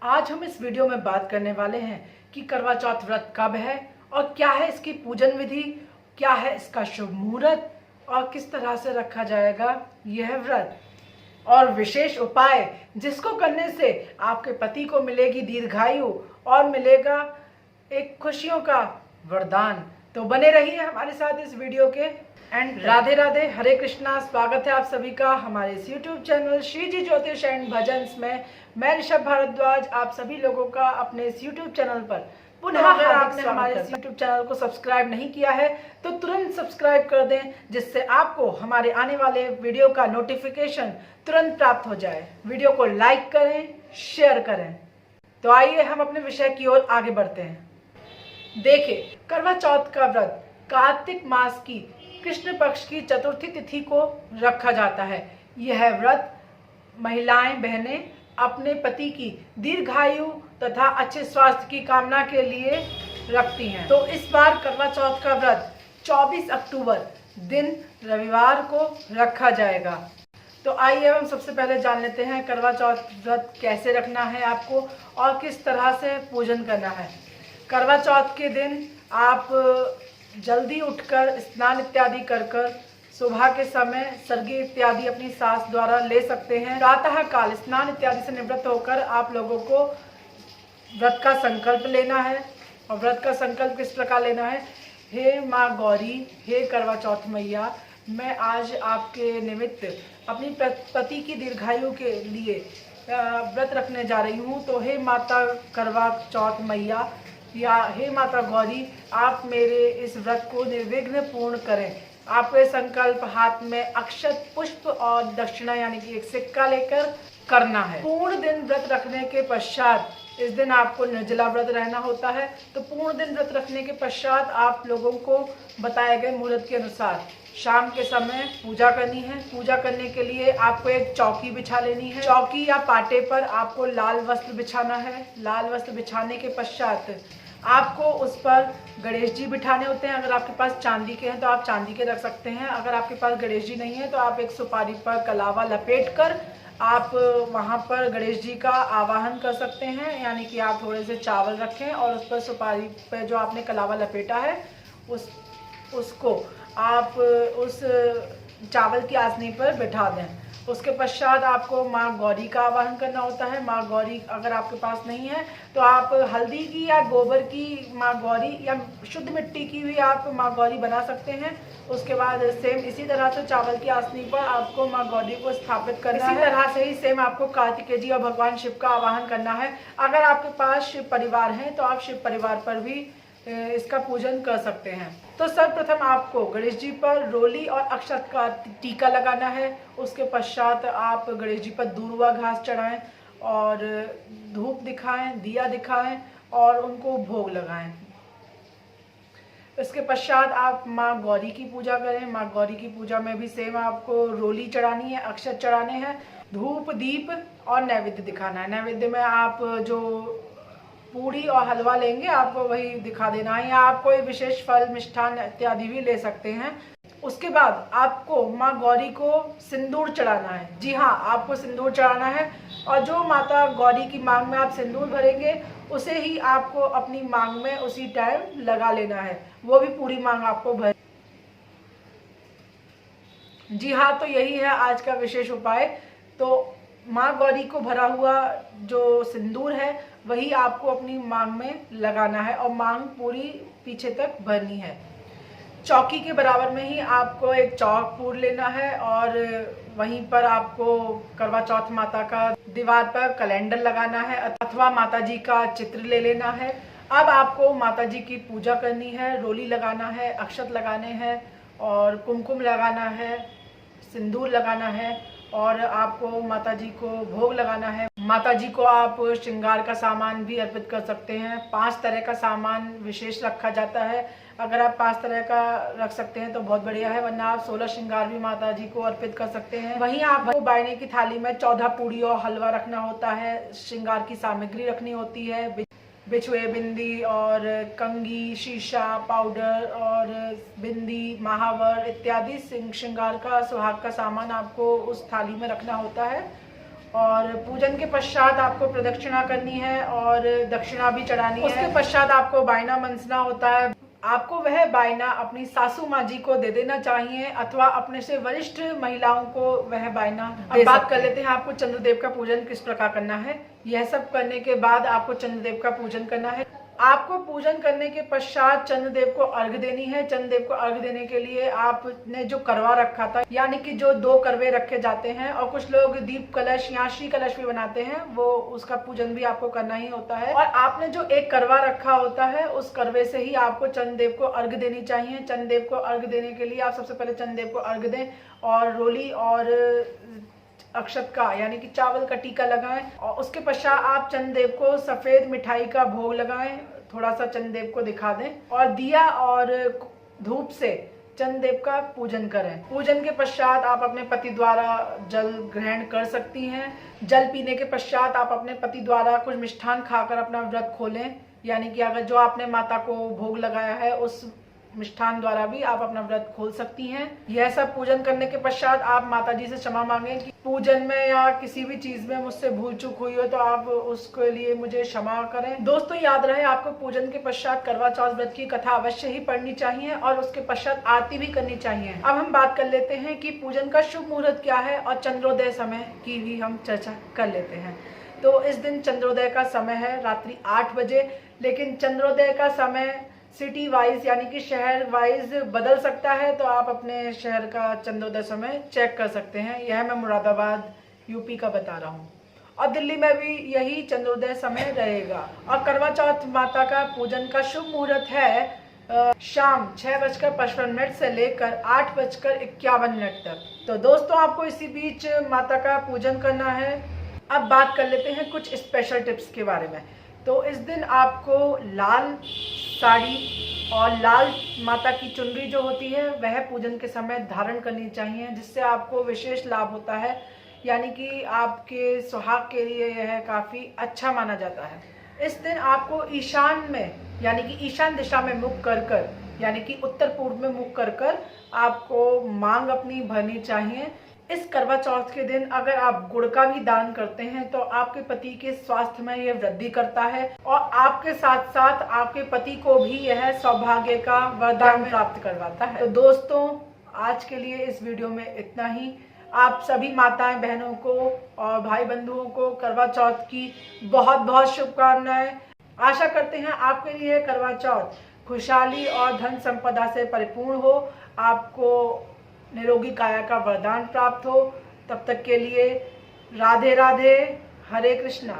आज हम इस वीडियो में बात करने वाले हैं कि करवा चौथ व्रत कब है और क्या है इसकी पूजन विधि, क्या है इसका शुभ मुहूर्त और किस तरह से रखा जाएगा यह व्रत, और विशेष उपाय जिसको करने से आपके पति को मिलेगी दीर्घायु और मिलेगा एक खुशियों का वरदान। तो बने रहिए हमारे साथ इस वीडियो के एंड राधे राधे, हरे कृष्णा। स्वागत है आप सभी का हमारे इस यूट्यूब चैनल श्री जी ज्योतिष एंड भजन्स में। मैं ऋषभ भारद्वाज आप सभी लोगों का अपने इस यूट्यूब चैनल पर पुनः अगर आपने हमारे इस यूट्यूब चैनल को सब्सक्राइब नहीं किया है तो तुरंत सब्सक्राइब कर दें, जिससे आपको हमारे आने वाले वीडियो का नोटिफिकेशन तुरंत प्राप्त हो जाए। वीडियो को लाइक करें, शेयर करें। तो आइए हम अपने विषय की ओर आगे बढ़ते हैं। देखिए, करवा चौथ का व्रत कार्तिक मास की कृष्ण पक्ष की चतुर्थी तिथि को रखा जाता है। यह व्रत महिलाएं बहनें अपने पति की दीर्घायु तथा अच्छे स्वास्थ्य की कामना के लिए रखती हैं। तो इस बार करवा चौथ का व्रत 24 अक्टूबर दिन रविवार को रखा जाएगा। तो आइए हम सबसे पहले जान लेते हैं करवा चौथ व्रत कैसे रखना है आपको और किस तरह से पूजन करना है। करवा चौथ के दिन आप जल्दी उठकर स्नान इत्यादि कर सुबह के समय सर्गी इत्यादि अपनी सास द्वारा ले सकते हैं। प्रातः काल स्नान इत्यादि से निवृत्त होकर आप लोगों को व्रत का संकल्प लेना है। और व्रत का संकल्प किस प्रकार लेना है? हे माँ गौरी, हे करवा चौथ मैया, मैं आज आपके निमित्त अपनी पति की दीर्घायु के लिए व्रत रखने जा रही हूँ। तो हे माता करवा चौथ मैया या हे माता गौरी, आप मेरे इस व्रत को निर्विघ्न पूर्ण करें। आपके संकल्प हाथ में अक्षत पुष्प और दक्षिणा यानी कि एक सिक्का लेकर करना है। पूर्ण दिन व्रत रखने के पश्चात, इस दिन आपको निर्जला व्रत रहना होता है। तो पूर्ण दिन व्रत रखने के पश्चात आप लोगों को बताए गए मुहूर्त के अनुसार शाम के समय पूजा करनी है। पूजा करने के लिए आपको एक चौकी बिछा लेनी है। चौकी या पाटे पर आपको लाल वस्त्र बिछाना है। लाल वस्त्र बिछाने के पश्चात आपको उस पर गणेश जी बिठाने होते हैं। अगर आपके पास चांदी के हैं तो आप चांदी के रख सकते हैं। अगर आपके पास गणेश जी नहीं है तो आप एक सुपारी पर कलावा लपेट कर आप वहाँ पर गणेश जी का आवाहन कर सकते हैं। यानी कि आप थोड़े से चावल रखें और उस पर सुपारी पर जो आपने कलावा लपेटा है उसको आप उस चावल की आसनी पर बिठा दें। उसके पश्चात आपको माँ गौरी का आवाहन करना होता है। माँ गौरी अगर आपके पास नहीं है तो आप हल्दी की या गोबर की माँ गौरी या शुद्ध मिट्टी की भी आप माँ गौरी बना सकते हैं। उसके बाद सेम इसी तरह से चावल की आसनी पर आपको माँ गौरी को स्थापित करना है। इसी तरह से ही सेम आपको कार्तिकेय जी और भगवान शिव का आवाहन करना है। अगर आपके पास शिव परिवार है तो आप शिव परिवार पर भी इसका पूजन कर सकते हैं। तो सर्वप्रथम आपको गणेश जी पर रोली और अक्षत का टीका लगाना है। उसके पश्चात आप गणेश जी पर दूर्वा घास चढ़ाएं और धूप दिखाएं, दिया दिखाएं और उनको भोग लगाएं। इसके पश्चात आप माँ गौरी की पूजा करें। माँ गौरी की पूजा में भी सेम आपको रोली चढ़ानी है, अक्षत चढ़ाने हैं, धूप दीप और नैवेद्य दिखाना है। नैवेद्य में आप जो पूड़ी और हलवा लेंगे आपको वही दिखा देना है, या आप कोई विशेष फल मिष्ठान इत्यादि भी ले सकते हैं। उसके बाद आपको माँ गौरी को सिंदूर चढ़ाना है। जी हाँ, आपको सिंदूर चढ़ाना है और जो माता गौरी की मांग में आप सिंदूर भरेंगे उसे ही आपको अपनी मांग में उसी टाइम लगा लेना है। वो भी पूरी मांग आपको भर। जी हाँ, तो यही है आज का विशेष उपाय। तो माँ गौरी को भरा हुआ जो सिंदूर है वही आपको अपनी मांग में लगाना है और मांग पूरी पीछे तक भरनी है। चौकी के बराबर में ही आपको एक चौक पूर लेना है और वहीं पर आपको करवा चौथ माता का दीवार पर कैलेंडर लगाना है अथवा माता जी का चित्र ले लेना है। अब आपको माता जी की पूजा करनी है, रोली लगाना है, अक्षत लगाने हैं और कुमकुम लगाना है, सिंदूर लगाना है और आपको माता जी को भोग लगाना है। माता जी को आप श्रृंगार का सामान भी अर्पित कर सकते हैं। 5 तरह का सामान विशेष रखा जाता है। अगर आप 5 तरह का रख सकते हैं तो बहुत बढ़िया है, वरना आप 16 श्रृंगार भी माता जी को अर्पित कर सकते हैं। वहीं आपको बायने की थाली में 14 पूड़ी और हलवा रखना होता है। श्रृंगार की सामग्री रखनी होती है, बिछुए, बिंदी और कंगी, शीशा, पाउडर और बिंदी, महावर इत्यादि श्रृंगार का सुहाग का सामान आपको उस थाली में रखना होता है। और पूजन के पश्चात आपको प्रदक्षिणा करनी है और दक्षिणा भी चढ़ानी है। उसके पश्चात आपको बायना मनसना होता है। आपको वह बायना अपनी सासू माँ जी को दे देना चाहिए अथवा अपने से वरिष्ठ महिलाओं को वह बायना दे। बात कर लेते हैं आपको चंद्रदेव का पूजन किस प्रकार करना है। यह सब करने के बाद आपको चंद्रदेव का पूजन करना है। आपको पूजन करने के पश्चात चंद्रदेव को अर्घ देनी है। चंद्रदेव को अर्घ देने के लिए आपने जो करवा रखा था, यानी कि जो 2 करवे रखे जाते हैं और कुछ लोग दीप कलश या श्री कलश भी बनाते हैं, वो उसका पूजन भी आपको करना ही होता है। और आपने जो एक करवा रखा होता है उस करवे से ही आपको चंद्रदेव को अर्घ देनी चाहिए। चंद्रदेव को अर्घ देने के लिए आप सबसे पहले चंद्रदेव को अर्घ दें और रोली और अक्षत का यानी कि चावल का टीका लगाएं और उसके पश्चात आप चंद्रदेव को सफेद मिठाई का भोग लगाएं, थोड़ा सा चंद्रदेव को दिखा दें और दिया और धूप से चंद्रदेव का पूजन करें। पूजन के पश्चात आप अपने पति द्वारा जल ग्रहण कर सकती हैं। जल पीने के पश्चात आप अपने पति द्वारा कुछ मिष्ठान खाकर अपना व्रत खोलें, यानी कि अगर जो आपने माता को भोग लगाया है उस मिष्ठान द्वारा भी आप अपना व्रत खोल सकती हैं। यह सब पूजन करने के पश्चात आप माता जी से क्षमा मांगें कि पूजन में या किसी भी चीज में मुझसे भूल चूक हुई हो तो आप उसके लिए मुझे क्षमा करें। दोस्तों याद रहे, आपको पूजन के पश्चात करवा चौथ व्रत की कथा अवश्य ही पढ़नी चाहिए और उसके पश्चात आरती भी करनी चाहिए। अब हम बात कर लेते हैं कि पूजन का शुभ मुहूर्त क्या है और चंद्रोदय समय की भी हम चर्चा कर लेते हैं। तो इस दिन चंद्रोदय का समय है रात्रि 8 बजे, लेकिन चंद्रोदय का समय सिटी वाइज यानी कि शहर वाइज बदल सकता है, तो आप अपने शहर का चंद्रोदय समय चेक कर सकते हैं। यह मैं मुरादाबाद यूपी का बता रहा हूँ और दिल्ली में भी यही चंद्रोदय समय रहेगा। और करवा चौथ माता का पूजन का शुभ मुहूर्त है शाम 6:55 से लेकर 8:51 तक। तो दोस्तों आपको इसी बीच माता का पूजन करना है। अब बात कर लेते हैं कुछ स्पेशल टिप्स के बारे में। तो इस दिन आपको लाल साड़ी और लाल माता की चुनरी जो होती है वह पूजन के समय धारण करनी चाहिए, जिससे आपको विशेष लाभ होता है, यानी कि आपके सुहाग के लिए यह काफ़ी अच्छा माना जाता है। इस दिन आपको ईशान में यानी कि ईशान दिशा में मुख कर यानी कि उत्तर पूर्व में मुख कर आपको मांग अपनी भरनी चाहिए। इस करवा चौथ के दिन अगर आप गुड़ का भी दान करते हैं तो आपके पति के स्वास्थ्य में यह वृद्धि करता है और आपके साथ साथ आपके पति को भी यह सौभाग्य का वरदान प्राप्त करवाता है। तो दोस्तों आज के लिए इस वीडियो में इतना ही। आप सभी माताएं बहनों को और भाई बंधुओं को करवा चौथ की बहुत बहुत शुभकामनाएं। आशा करते हैं आपके लिए करवा चौथ खुशहाली और धन संपदा से परिपूर्ण हो, आपको निरोगी काया का वरदान प्राप्त हो। तब तक के लिए राधे राधे, हरे कृष्णा।